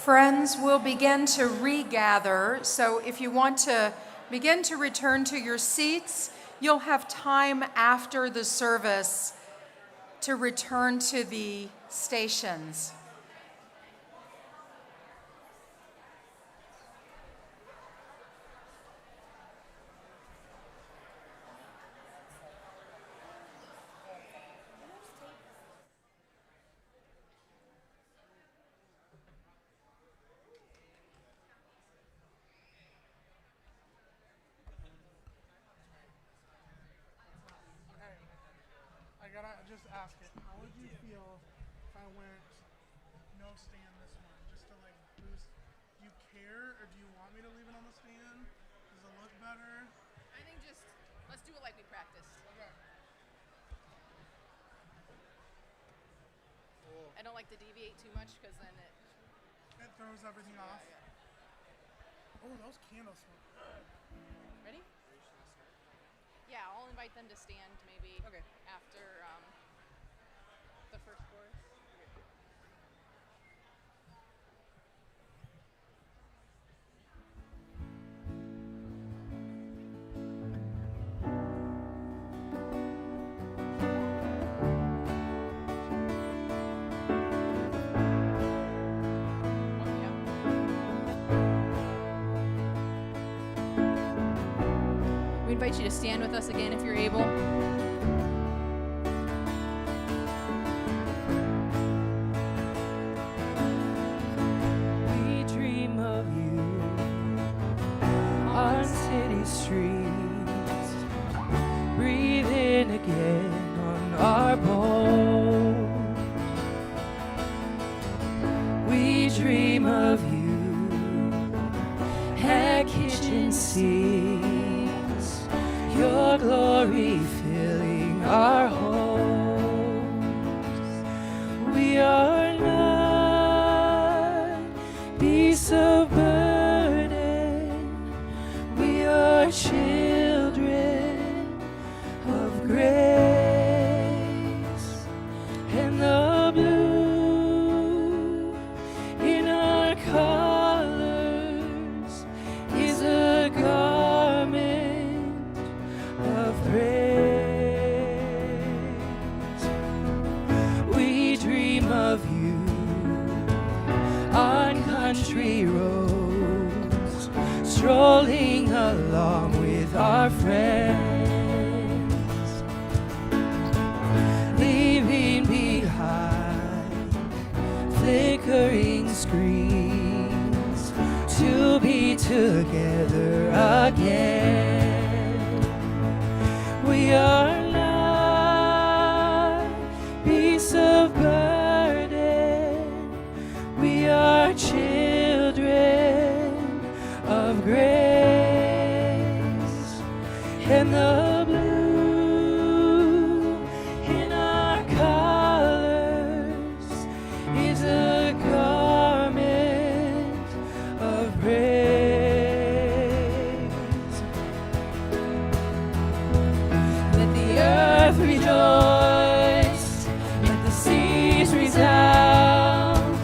Friends will begin to regather, so if you want to begin to return to your seats, you'll have time after the service to return to the stations. I gotta just ask it. How would you feel if I went no stand this one, just to like boost? Do you care, or do you want me to leave it on the stand? Does it look better? I think just let's do it like we practiced. Okay. Cool. I don't like to deviate too much because then it throws everything off. Yeah. Oh, those candles smell good. Ready? Yeah, I'll invite them to stand maybe after the first chorus. We invite you to stand with us again if you're able. We dream of you on city streets, breathing again on our bones. We dream of you at kitchen sinks, your glory filling our homes. We are not beasts of burden, we are children of grace, and the blue in our colors is a garment of praise. We dream of you on country roads, strolling along with our friends, leaving behind flickering screens to be together again. We are not beasts of burden, we are children of grace, and the blue in our colors is a garment of praise. Let the earth rejoice, let the seas resound,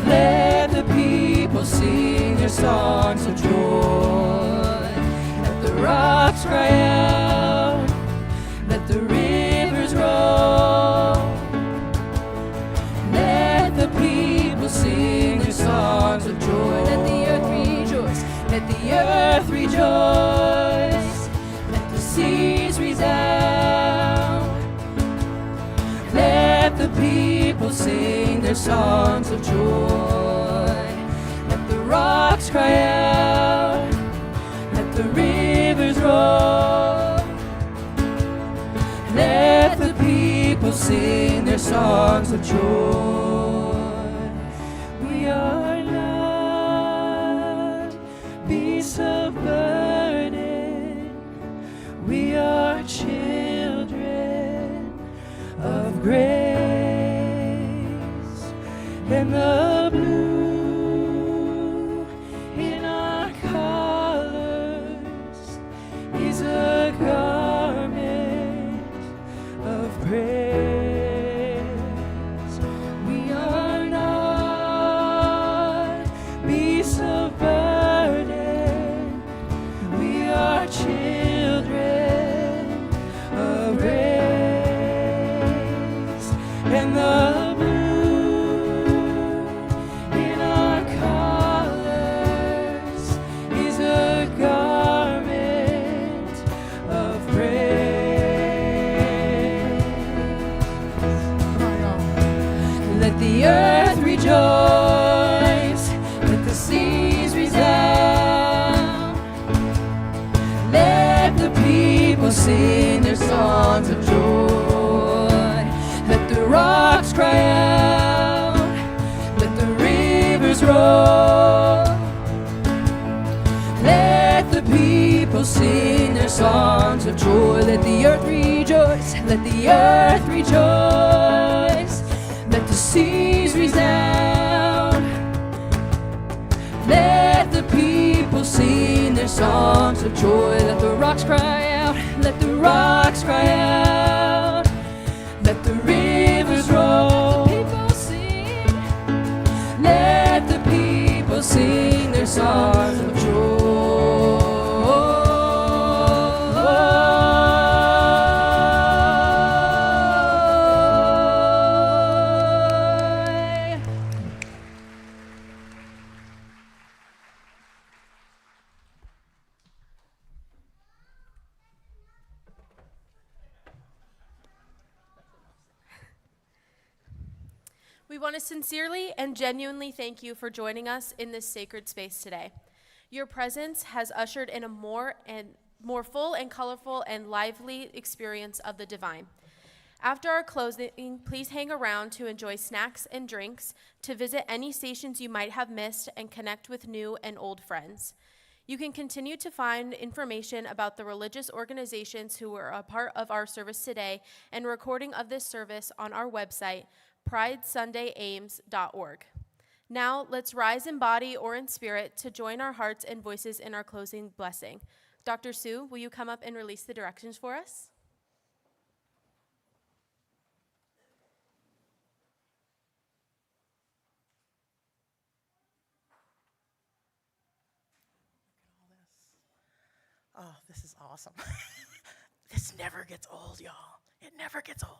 let the people sing their songs of joy, let the rocks cry out, let the rivers roll, let the people sing their songs of joy. Let the earth rejoice, let the earth rejoice, let the seas resound, let the people sing their songs of joy. Let the rocks cry out, let the rivers roll, let the people sing their songs of joy. We are not beasts of burden, we are children of grace, and the blue in our colors is a garment of praise. We are not and the blue in our colors is a garment of praise. Let the earth rejoice, let the seas resound, let the people sing their songs of joy, let the rocks cry out, let the rivers roll, let the people sing their songs of joy, let the earth rejoice, let the earth rejoice, let the seas resound, let the people sing their songs of joy, let the rocks cry out, let the rocks cry out, let the rivers roll, let the people sing their songs of joy. We want to sincerely and genuinely thank you for joining us in this sacred space today. Your presence has ushered in a more full and colorful and lively experience of the divine. After our closing, please hang around to enjoy snacks and drinks, to visit any stations you might have missed, and connect with new and old friends. You can continue to find information about the religious organizations who were a part of our service today and recording of this service on our website, pridesundayames.org. Now, let's rise in body or in spirit to join our hearts and voices in our closing blessing. Dr. Sue, will you come up and release the directions for us? Oh, this is awesome. This never gets old, y'all. It never gets old.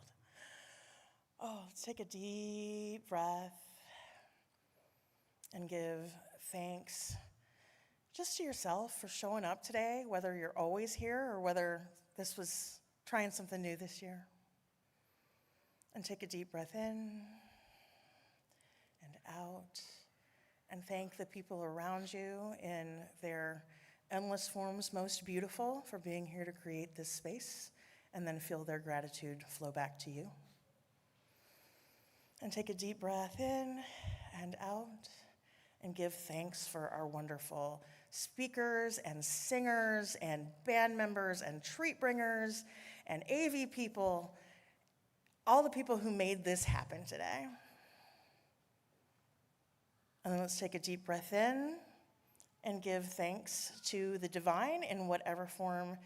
Oh, let's take a deep breath and give thanks just to yourself for showing up today, whether you're always here or whether this was trying something new this year. And take a deep breath in and out, and thank the people around you in their endless forms most beautiful for being here to create this space, and then feel their gratitude flow back to you. And take a deep breath in and out, and give thanks for our wonderful speakers and singers and band members and treat bringers and AV people, all the people who made this happen today. And then let's take a deep breath in and give thanks to the divine in whatever form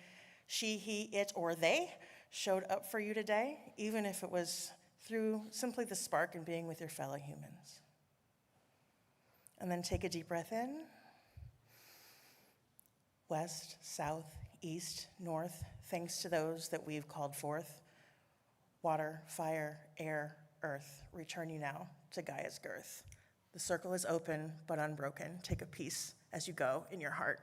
she, he, it, or they showed up for you today, even if it was through simply the spark and being with your fellow humans. And then take a deep breath in. West, south, east, north, thanks to those that we've called forth. Water, fire, air, earth, return you now to Gaia's girth. The circle is open but unbroken. Take a piece as you go in your heart.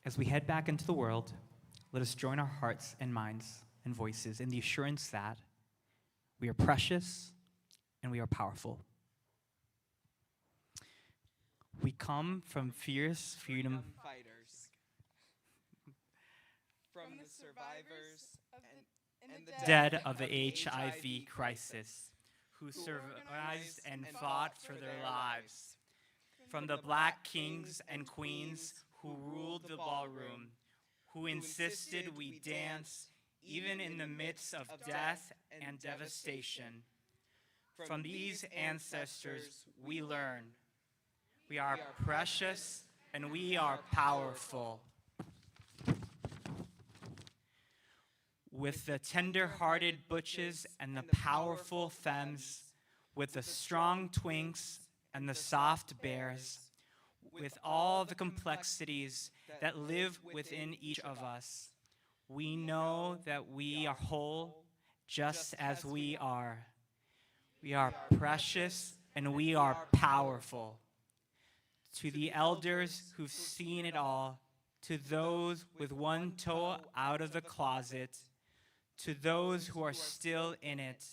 As we head back into the world, let us join our hearts and minds and voices in the assurance that we are precious and we are powerful. We come from fierce freedom fighters, from the survivors and the dead of the HIV crisis, who survived and fought for their lives, from the black kings and queens who ruled the ballroom, who insisted we dance even in the midst of death and devastation. From these ancestors we learn. We are precious and we are powerful. With the tender-hearted butches and the powerful femmes, with the strong twinks and the soft bears, with all the complexities that live within each of us, we know that we are whole just as we are. We are precious and we are powerful. To the elders who've seen it all, to those with one toe out of the closet, to those who are still in it,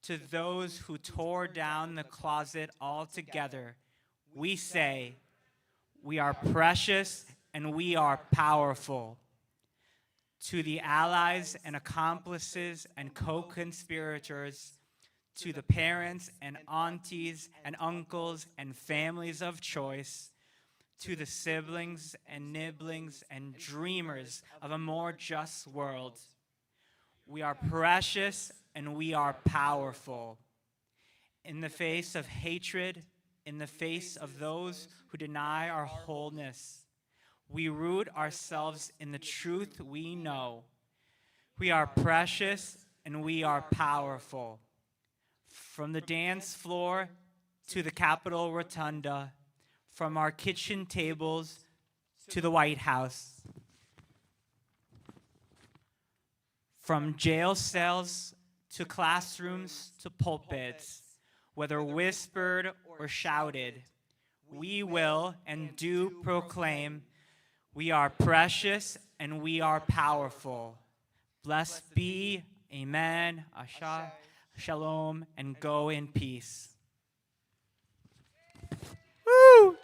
to those who tore down the closet altogether, we say, we are precious and we are powerful. To the allies and accomplices and co-conspirators, to the parents and aunties and uncles and families of choice, to the siblings and nibblings and dreamers of a more just world, we are precious and we are powerful. In the face of hatred, in the face of those who deny our wholeness, we root ourselves in the truth we know. We are precious and we are powerful. From the dance floor to the Capitol Rotunda, from our kitchen tables to the White House, from jail cells to classrooms to pulpits, whether whispered or shouted, we will and do proclaim, we are precious and we are powerful. Blessed be, amen, asha, shalom, and go in peace. Woo!